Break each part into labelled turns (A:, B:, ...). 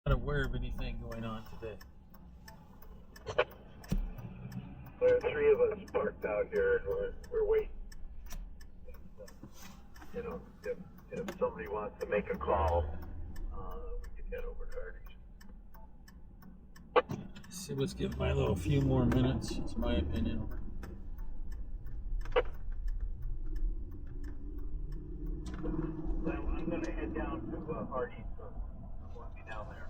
A: Not aware of anything going on today.
B: There are three of us parked out here, and we're waiting. You know, if somebody wants to make a call, we can head over to Artie's.
A: See, let's give Milo a few more minutes. It's my opinion.
B: Well, I'm going to head down to Artie's. So I want to be down there.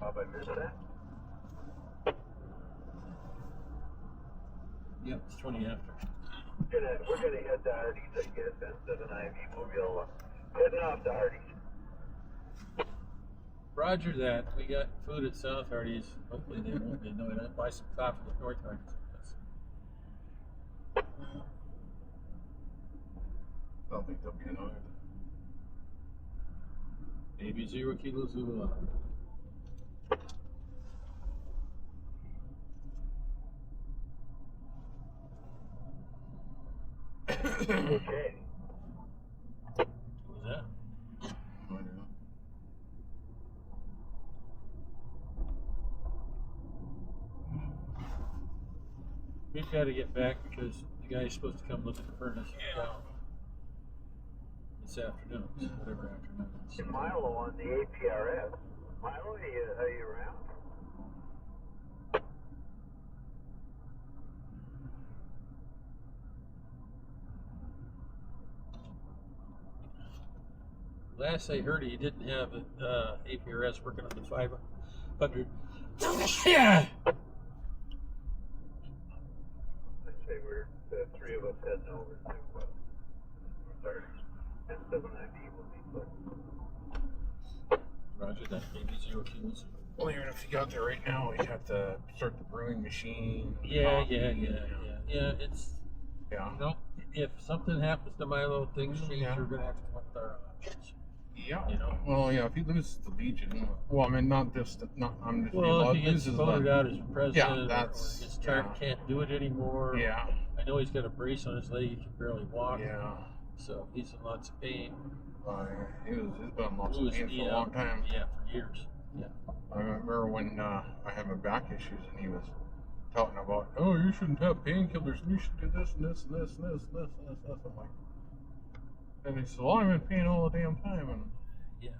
B: How about I miss that?
A: Yep, it's 20 after.
B: We're gonna head to Artie's, I guess, instead of an IV. We'll heading off to Artie's.
A: Roger that. We got food at South Hardy's. Hopefully they won't be annoyed. I'll buy some coffee at North Hardy's.
C: I don't think they'll be annoyed.
A: Maybe 0 kilos Zula.
B: Okay.
A: What was that?
C: I don't know.
A: We've got to get back because the guy's supposed to come look at the furnace down this afternoon, whatever afternoon it is.
B: Milo on the APRS. Milo, are you around?
A: Last I heard, he didn't have APRS working on the 500. Yeah.
B: I'd say we're the three of us heading over to Artie's. Instead of an IV, we'll be
A: Roger that. Maybe 0 kilos.
C: Well, even if you got there right now, you have to start the brewing machine.
A: Yeah. It's
C: Yeah.
A: you know, if something happens to Milo, things change.
C: Yeah.
A: We're gonna have to come up with our options.
C: Yeah.
A: You know.
C: Well, yeah. If he loses the Legion, well, I mean, not just not. I'm just.
A: Well, if he gets
C: loses
A: voted
C: the,
A: out as president,
C: Yeah, that's-
A: or gets tired, can't do it anymore.
C: Yeah.
A: I know he's got a brace on his leg; he can barely walk.
C: Yeah.
A: So he's in lots of pain.
C: He's been in lots of pain for a long time.
A: Yeah, for years. Yeah.
C: I remember when I had my back issues, and he was talking about, oh, you shouldn't have painkillers, and you should do this and this and this and this and this and this. I'm like, and he said, well, I'm in pain all the damn time.
A: Yeah.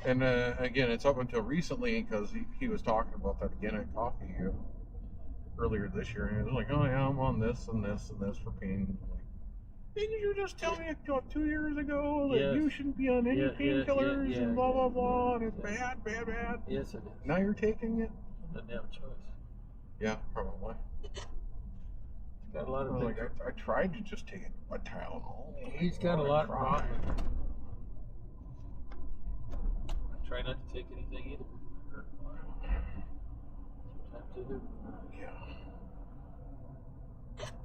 C: And again, it's up until recently because he was talking about that again at coffee earlier this year, and he was like, oh yeah, I'm on this and this and this for pain. I'm like, didn't you just tell me 2 years ago that you shouldn't be on any painkillers and blah blah blah, and it's bad.
A: Yes, it is.
C: Now you're taking it?
A: Doesn't have a choice.
C: Yeah, probably.
A: Got a lot of
C: Well,
A: things.
C: like I tried to just take a Tylenol.
A: He's got a lot wrong with him. I try not to take anything either. Sometimes I do.
C: Yeah.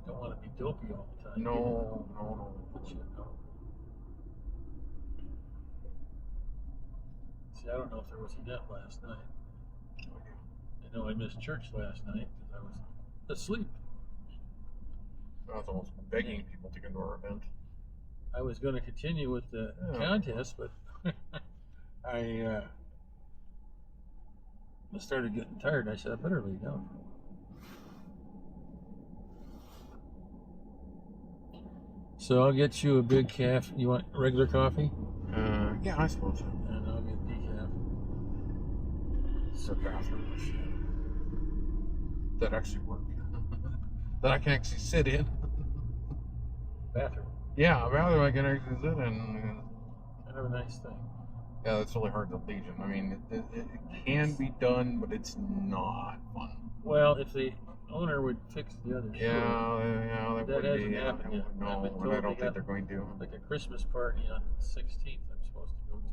A: Don't want to be dopey all the time.
C: No.
A: But you know. See, I don't know if there was a net last night. I know I missed church last night because I was asleep.
C: I was almost begging people to come to our event.
A: I was going to continue with the contest, but I started getting tired. I said, I better lay down. So I'll get you a big calf. You want regular coffee?
C: Yeah, I suppose so.
A: And I'll get decaf.
C: So bathrooms that actually work. That I can actually sit in.
A: Bathroom.
C: Yeah, a bathroom I can actually sit in.
A: Kind of a nice thing.
C: Yeah, that's really hard to Legion. I mean, it can be done, but it's not fun.
A: Well, if the owner would fix the other
C: Yeah,
A: that hasn't happened yet.
C: No,
A: I've been
C: but
A: told
C: I
A: they
C: don't think
A: got,
C: they're going to.
A: like a Christmas party on the 16th I'm supposed to go to.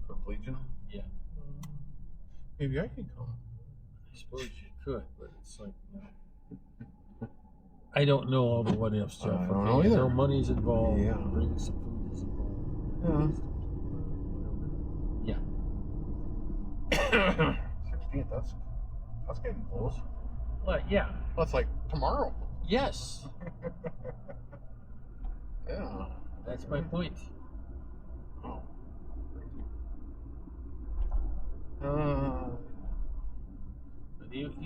C: For Legion?
A: Yeah.
C: Maybe I can come.
A: I suppose you could, but it's like, you know. I don't know all the what ifs, Jeff.
C: I don't know either.
A: No money's involved.
C: Yeah.
A: Bringing some food is involved.
C: Yeah.
A: Yeah.
C: 16th, that's getting close.
A: Well, yeah.
C: That's like tomorrow.
A: Yes.
C: Yeah.
A: That's my point.
C: Oh.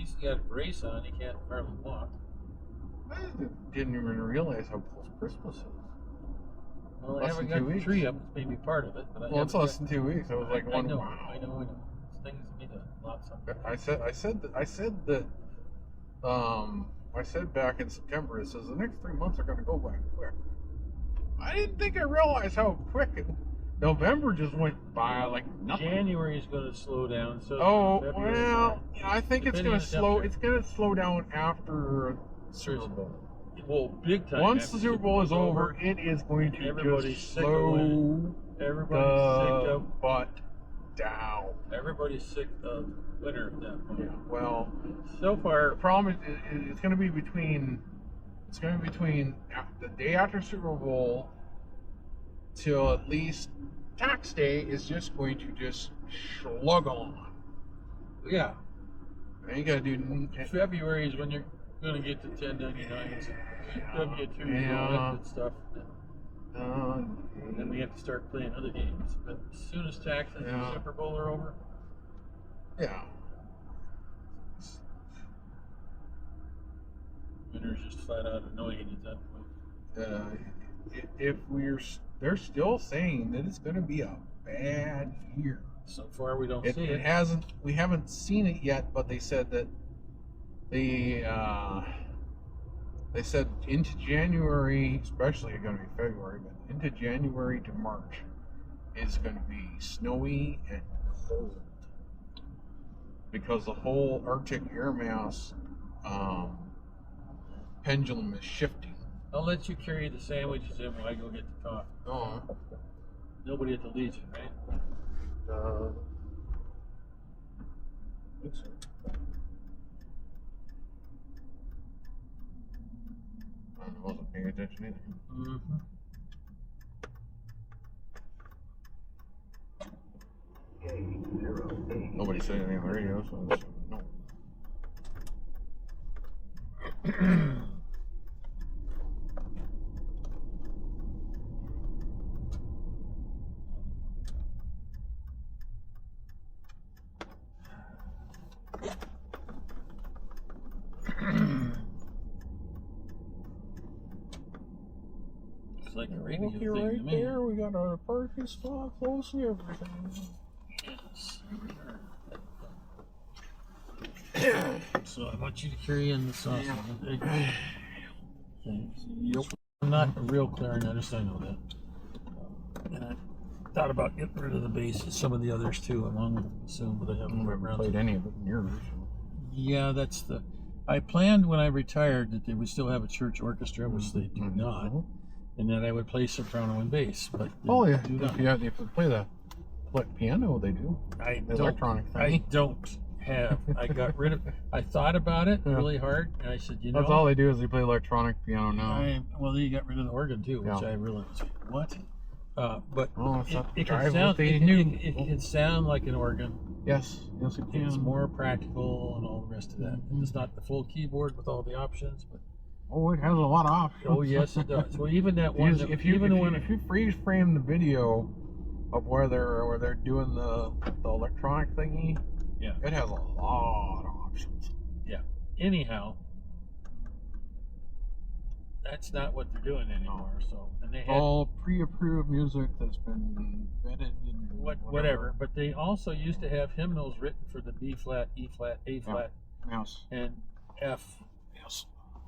A: He's got a brace on. He can't hardly walk.
C: I didn't even realize how close Christmas is.
A: Well, I
C: Less
A: haven't
C: than
A: got
C: 2
A: the
C: weeks.
A: tree up. It's maybe part of it. But
C: Well, it's less than 2 weeks. I was like,
A: I know,
C: wow.
A: I know. It's things need a lot something.
C: I said back in September, it says the next 3 months are going to go by quick. I didn't think I realized how quick November just went by like nothing.
A: January is going to slow down. So February,
C: well, I think it's going to slow.
A: temperature.
C: It's going to slow down after Super Bowl.
A: Well, big time.
C: Once
A: after
C: the Super Bowl is over, it is going to
A: everybody's
C: just
A: sick of
C: slow
A: winter. Everybody's sick of
C: butt down.
A: Everybody's sick of winter at that point.
C: Yeah. Well,
A: so
C: the
A: far,
C: problem is it's going to be between the day after Super Bowl till at least tax day is just going to just slug on.
A: yeah,
C: And you got to do
A: February is when you're going to get the 1099s, W2s, and all that good stuff. And then we have to start playing other games. But as soon as taxes and Super Bowl are over,
C: yeah.
A: winter's just flat out annoying at that point.
C: They're still saying that it's going to be a bad year.
A: So far, we don't see
C: It
A: it.
C: hasn't. We haven't seen it yet, but they said that they said into January, especially it's going to be February, but into January to March is going to be snowy and cold because the whole Arctic air mass pendulum is shifting.
A: I'll let you carry the sandwiches in while I go get the coffee.
C: Oh.
A: Nobody at the Legion, right?
C: Looks I wasn't paying attention either.
A: Mm-hmm.
C: Nobody said anything on the radio, so no.
A: It's like a radio
C: Look,
A: thing
C: you're
A: to
C: right
A: me.
C: there. We got our parking spot close and everything.
A: Yes. So I want you to carry in the sausage. Thanks.
C: Yep.
A: I'm not a real clarinetist, I know that. And I thought about getting rid of the bass and some of the others too, along with the bassoon, but I haven't
C: Never played any of it in years.
A: Yeah, that's the. I planned when I retired that they would still have a church orchestra, which they do not, and that I would play soprano and bass. But
C: Oh yeah,
A: do not.
C: if you play the piano, they do.
A: I
C: The
A: don't.
C: electronic thing.
A: I don't have. I got rid of. I thought about it really hard, and I said, you know,
C: That's all they do is they play electronic piano now.
A: well, you got rid of the organ too, which
C: Yeah.
A: I realized what. But
C: Oh, it's not
A: it can
C: drive
A: sound.
C: what they
A: It
C: knew.
A: can sound like an organ.
C: Yes, yes it can.
A: It's more practical and all the rest of that. It's not the full keyboard with all the options, but
C: Oh, it has a lot of options.
A: oh yes, it does. Well, even that one.
C: If you freeze frame the video of where they're doing the electronic thingy,
A: Yeah.
C: it has a lot of options.
A: Yeah. Anyhow, that's not what they're doing anymore. So, and they had
C: All pre-approved music that's been vetted and
A: whatever. But they also used to have hymnals written for the B flat, E flat, A flat,
C: Yes.
A: and F.
C: Yes.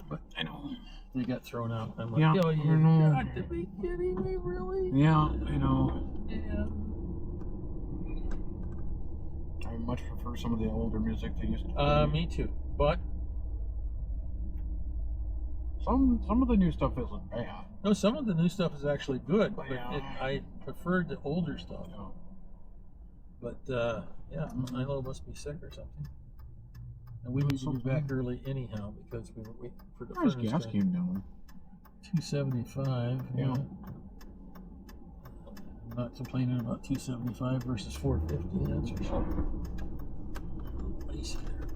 C: But I know.
A: They got thrown out. I'm like,
C: Yeah,
A: oh,
C: I
A: you
C: know.
A: got to be kidding me, really?
C: Yeah, I know.
A: Yeah.
C: I much prefer some of the older music they used to play.
A: Me too. But
C: Some of the new stuff isn't bad.
A: no, some of the new stuff is actually good. But
C: Yeah.
A: I preferred the older stuff.
C: Yeah.
A: But yeah, Milo must be sick or something. And we need to be back early anyhow because we were waiting for the
C: Price
A: furnace
C: gas
A: to-
C: came down.
A: 275.
C: Yeah.
A: I'm not complaining about 275 versus 450. That's for sure. Lazy there.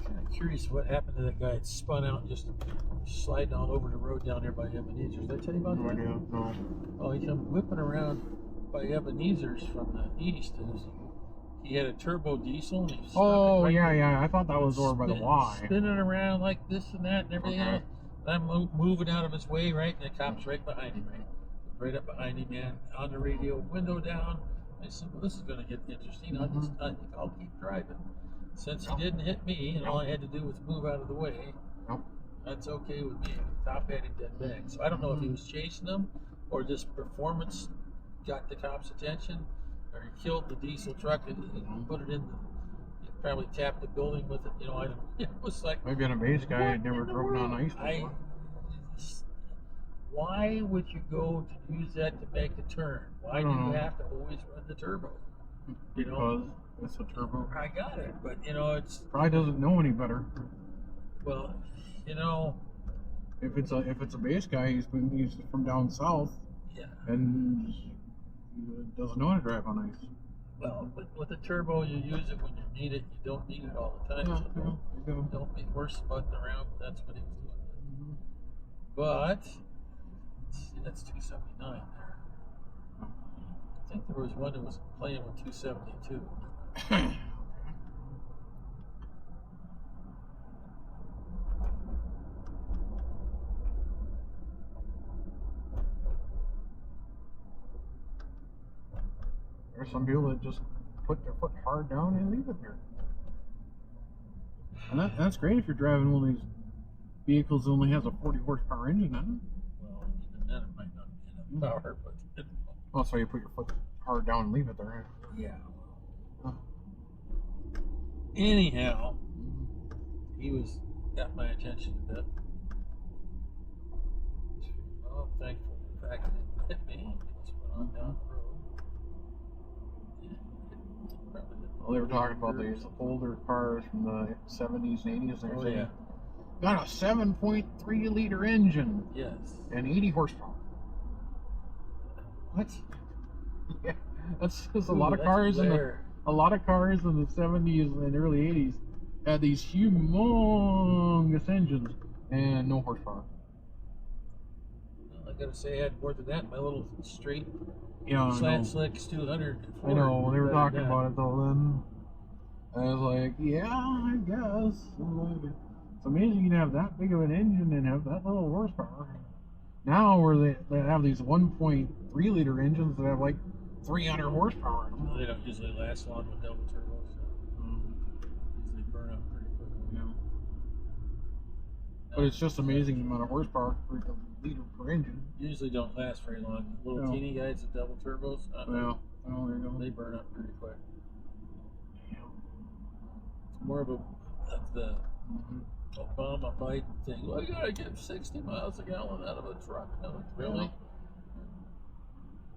A: Kind of curious what happened to that guy that spun out and just sliding all over the road down there by Ebenezer's. Did I tell you about
C: No
A: that?
C: idea. No.
A: Oh, he come whipping around by Ebenezer's from the east, and he had a turbo diesel. And he stuck
C: Oh,
A: it right
C: yeah. I thought that was over by the Y.
A: Spinning around like this and that and everything else. And I'm moving out of his way, right? And the cop's right behind him, right up behind him, man. On the radio, window down. I said, well, this is going to get interesting. I think I'll keep driving. Since he didn't hit me, and all I had to do was move out of the way, that's okay with me. The cop had him dead bang. So I don't know if he was chasing him or just performance got the cop's attention, or he killed the diesel truck and he put it in he probably tapped the building with it. You know, I don't. It was like
C: Maybe on a base guy had never driven on ice before.
A: Why would you go to use that to make a turn? Why do you have to always run the turbo? You know,
C: because it's a turbo.
A: I got it, but you know, it's
C: probably doesn't know any better.
A: Well, you know,
C: if it's a base guy, he's from down south, and he doesn't know how to drive on ice.
A: Well, but with the turbo, you use it when you need it. You don't need it all the time. So don't be horse butting around. But that's what he was doing. But see, that's 279 there. I think there was one that was playing with 272.
C: There's some people that just put their foot hard down and leave it there. And that's great if you're driving one of these vehicles that only has a 40 horsepower engine on it.
A: Well, even then it might not be enough power, but
C: oh, so you put your foot hard down and leave it there.
A: Yeah. Anyhow, he got my attention a bit. Oh, I'm thankful for the fact that it hit me. He just went on down the road.
C: Well, they were talking about these older cars from the 70s and 80s. They were saying, got a 7.3 liter engine.
A: Yes.
C: And 80 horsepower. What? Yeah, that's a lot of cars in the 70s and early 80s had these humongous engines and no horsepower.
A: Well, I gotta say, I had more than that. My little straight
C: slant
A: slicks 200.
C: I know, they were talking about it though then. I was like, yeah, I guess. It's amazing you can have that big of an engine and have that little horsepower. Now where they have these 1.3 liter engines that have like 300 horsepower in them.
A: Well, they don't usually last long with double turbos. So usually burn up pretty quickly.
C: Yeah. But it's just amazing the amount of horsepower per liter per engine.
A: Usually don't last very long. Little teeny guys with double turbos.
C: Well, there you go.
A: They burn up pretty quick. Yeah. It's more of the Obama Biden thing. Well, I gotta get 60 miles a gallon out of a truck. No, really?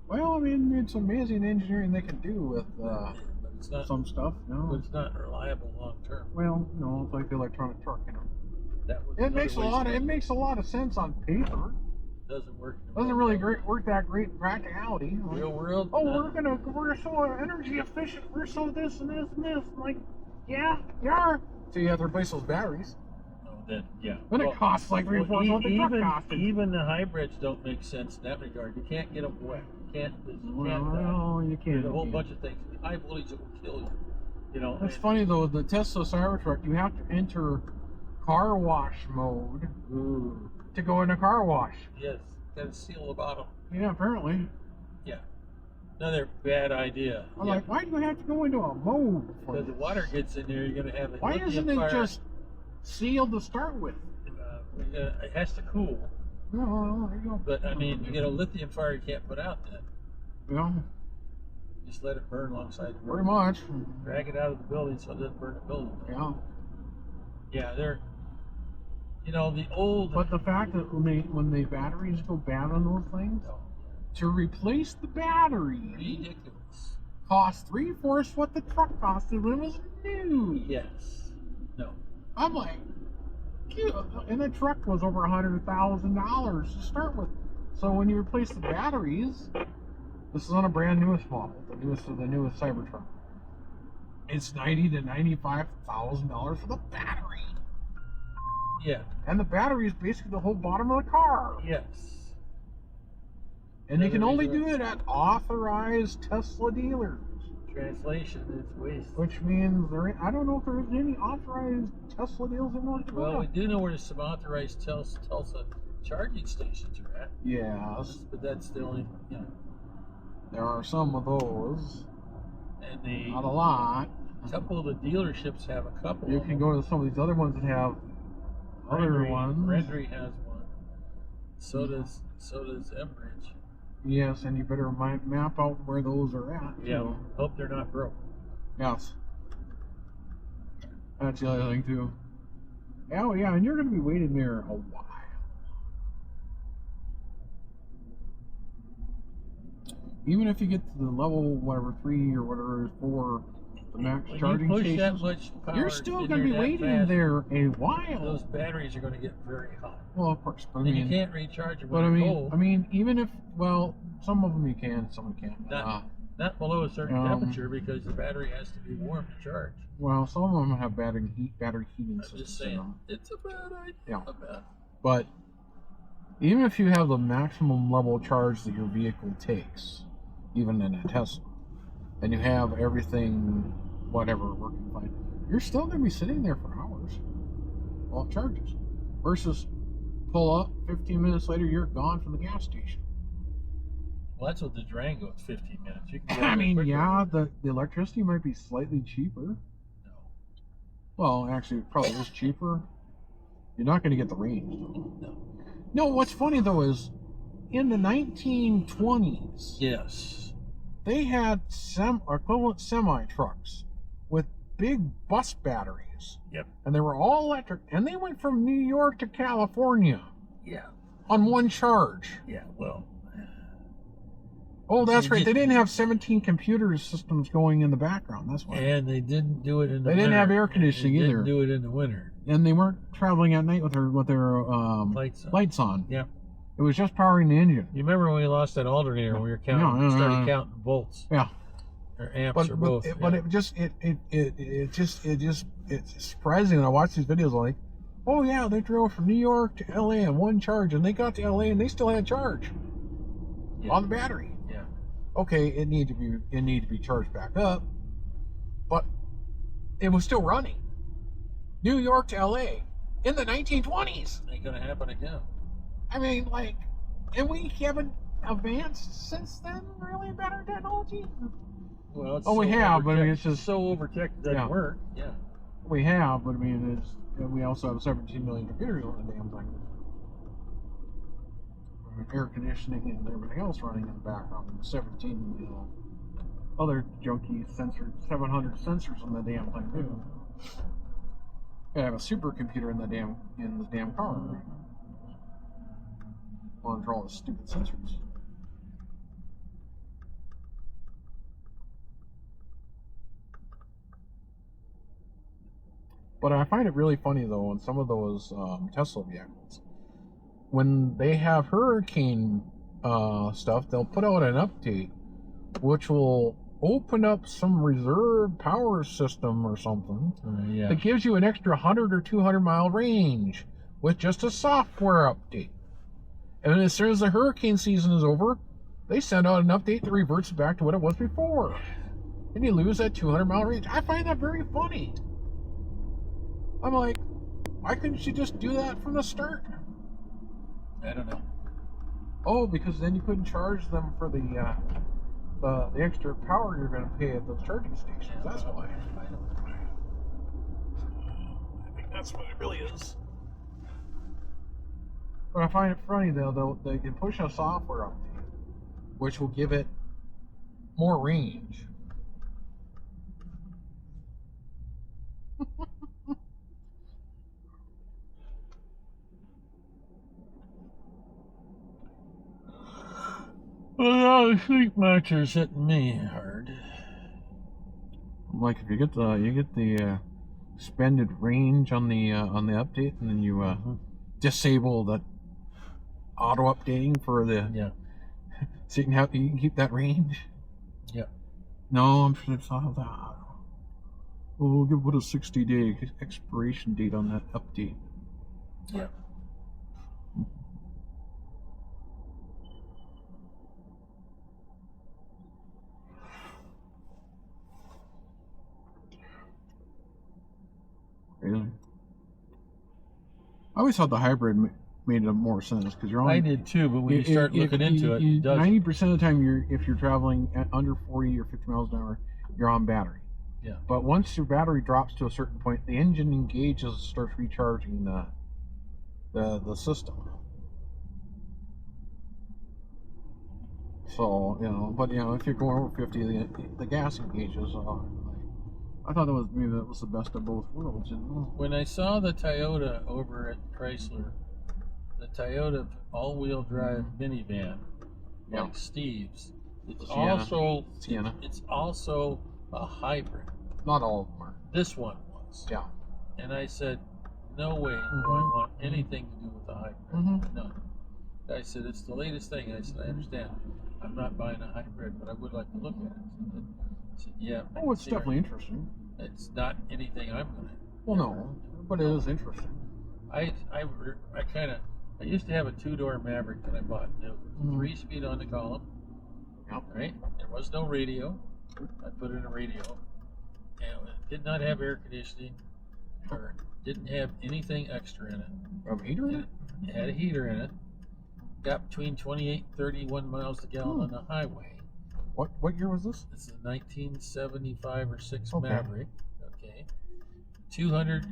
C: Well, I mean, it's amazing engineering they can do with some stuff. No,
A: but it's not reliable long term.
C: Well, no, it's like the electronic truck, you know.
A: It
C: makes a lot of sense on paper.
A: Doesn't work.
C: Doesn't really work that great in practicality.
A: Real world.
C: Oh, we're so energy efficient. We're so this and this and this. I'm like, yeah, you are. So you have to replace those batteries.
A: Then
C: it costs like $3 or $4 what the truck costed.
A: Even the hybrids don't make sense in that regard. You can't get them wet. You can't.
C: You can't.
A: There's a whole bunch of things. High voltage will kill you. You know.
C: It's funny though. The Tesla Cybertruck, you have to enter car wash mode to go in a car wash.
A: Yes. Got to seal the bottom.
C: Yeah, apparently.
A: Yeah. Another bad idea.
C: I'm like, why do you have to go into a mode?
A: Because the water gets in there, you're going to have a
C: why isn't it just sealed to start with?
A: It has to cool.
C: No, there you go.
A: But I mean, you get a lithium fire you can't put out then.
C: Yeah.
A: Just let it burn alongside the
C: road. Pretty much.
A: Drag it out of the building so it doesn't burn the building.
C: Yeah.
A: Yeah, they're, the old.
C: But the fact that when the batteries go bad on those things, to replace the battery,
A: ridiculous,
C: costs 3/4 what the truck costed when it was new.
A: Yes. No.
C: I'm like, and the truck was over $100,000 to start with. So when you replace the batteries, this is on a brand newest model, the newest Cybertruck. It's $90,000 to $95,000 for the battery.
A: Yeah.
C: And the battery is basically the whole bottom of the car.
A: Yes.
C: And you can only do it at authorized Tesla dealers.
A: Translation, it's waste.
C: Which means I don't know if there's any authorized Tesla deals in North Dakota.
A: Well, we do know where there's some authorized Tulsa charging stations are at.
C: Yes.
A: But that's the only,
C: There are some of those.
A: And
C: not a lot.
A: A couple of the dealerships have a couple.
C: You can go to some of these other ones that have other ones.
A: Rendry has one. So does Enbridge.
C: Yes, and you better map out where those are at.
A: Yeah.
C: Too.
A: Hope they're not broke.
C: Yes. That's the other thing too. Oh yeah, and you're going to be waiting there a while. Even if you get to the level whatever 3 or whatever 4, the max charging stations, you're still going to be waiting there a while.
A: Those batteries are going to get very hot.
C: Well, of course, but
A: you can't recharge them.
C: But I mean, even if some of them you can, some you can't.
A: Not below a certain temperature because the battery has to be warm to charge.
C: Well, some of them have battery heating systems.
A: Just saying, it's a bad idea.
C: Yeah. But even if you have the maximum level charge that your vehicle takes, even in a Tesla, and you have everything, whatever, working fine, you're still going to be sitting there for hours while it charges. Versus pull up, 15 minutes later, you're gone from the gas station.
A: Well, that's what the Durango is, 15 minutes. You can
C: I mean, yeah, the electricity might be slightly cheaper.
A: No.
C: Well, actually, it probably is cheaper. You're not going to get the range, though.
A: No.
C: No, what's funny, though, is in the 1920s,
A: yes,
C: they had equivalent semi-trucks with big bus batteries.
A: Yep.
C: And they were all electric, and they went from New York to California.
A: Yeah.
C: On one charge.
A: Yeah, well.
C: Oh, that's right. They didn't have 17 computer systems going in the background. That's why.
A: And they didn't do it in the winter.
C: They didn't have air conditioning either.
A: They didn't do it in the winter.
C: And they weren't traveling at night with their lights on.
A: Yeah.
C: It was just powering the engine.
A: You remember when we lost that alternator when we were started counting volts?
C: Yeah.
A: Or amps or both.
C: It's surprising when I watch these videos. Like, oh yeah, they drove from New York to LA on one charge, and they got to LA and they still had charge on the battery.
A: Yeah.
C: Okay, it needed to be charged back up, but it was still running. New York to LA in the 1920s.
A: Ain't gonna happen again.
C: I mean, like, and we haven't advanced since then. Really, better technology.
A: Well,
C: we have, but I mean, it's just
A: so overprotected that doesn't work. Yeah.
C: We have, but I mean, we also have 17 million computers on the damn thing. Air conditioning and everything else running in the background. And 17, other junky 700 sensors on the damn thing too. You have a supercomputer in the damn car. Monitor all the stupid sensors. But I find it really funny though on some of those Tesla vehicles, when they have hurricane stuff, they'll put out an update which will open up some reserve power system or something that gives you an extra 100 or 200 mile range with just a software update. And as soon as the hurricane season is over, they send out an update that reverts back to what it was before. And you lose that 200 mile range. I find that very funny. I'm like, why couldn't you just do that from the start?
A: I don't know.
C: Oh, because then you couldn't charge them for the extra power you're going to pay at those charging stations. That's why. I think that's what it really is. But I find it funny though, they can push a software update, which will give it more range.
A: Well, the sleep matcher's hitting me hard.
C: Like if you get the suspended range on the update, and then you disable the auto updating for the so you can keep that range.
A: Yeah.
C: No, I'm sure it's not that. We'll give a 60-day expiration date on that update.
A: Yeah.
C: always thought the hybrid made more sense because you're on.
A: I did too, but when you start looking into it, it does.
C: 90% of the time, if you're traveling at under 40 or 50 miles an hour, you're on battery.
A: Yeah.
C: But once your battery drops to a certain point, the engine engages and starts recharging the system. So, but if you're going over 50, the gas engages. I thought that was the best of both worlds.
A: When I saw the Toyota over at Chrysler, the Toyota all-wheel drive minivan, like Steve's, it's also a hybrid.
C: Not all of them are.
A: This one was.
C: Yeah.
A: And I said, no way do I want anything to do with a hybrid. None. I said, it's the latest thing. I said, I understand. I'm not buying a hybrid, but I would like to look at it. I said, yeah.
C: Oh, it's definitely interesting.
A: It's not anything I'm going to.
C: Well, no, but it is interesting.
A: I used to have a 2-door Maverick that I bought. It was 3-speed on the column.
C: Yep.
A: Right? There was no radio. I put in a radio. And it did not have air conditioning, or didn't have anything extra in it.
C: A heater in it?
A: It had a heater in it. Got between 28 and 31 miles a gallon on the highway.
C: What year was this?
A: This is a 1975 or 6 Maverick. Okay. 200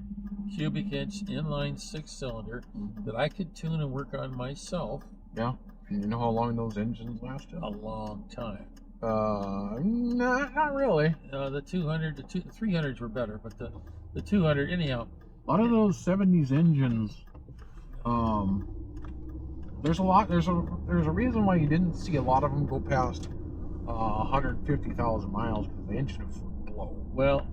A: cubic inch inline 6-cylinder that I could tune and work on myself.
C: Yeah. And you know how long those engines lasted?
A: A long time.
C: Not really.
A: The 200, the 300s were better, but the 200, anyhow.
C: A lot of those 70s engines, there's a reason why you didn't see a lot of them go past 150,000 miles because the engine would blow.
A: Well,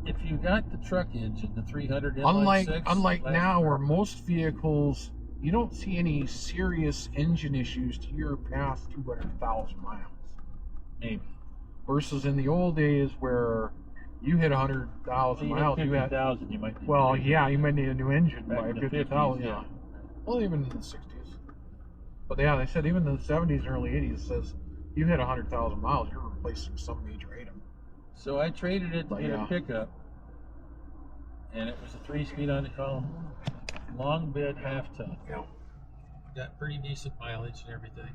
A: if you got the truck engine, the 300 inline 6,
C: unlike now where most vehicles, you don't see any serious engine issues till you're past 200,000 miles. Maybe. Versus in the old days where you hit 100,000 miles, you had
A: 50,000. You might.
C: you might need a new engine by
A: 50,000.
C: Yeah. Well, even in the 60s. But yeah, they said even in the 70s and early 80s, says you hit 100,000 miles, you're replacing some major item.
A: So I traded it to get a pickup, and it was a 3-speed on the column, long bed, half ton.
C: Yeah.
A: Got pretty decent mileage and everything.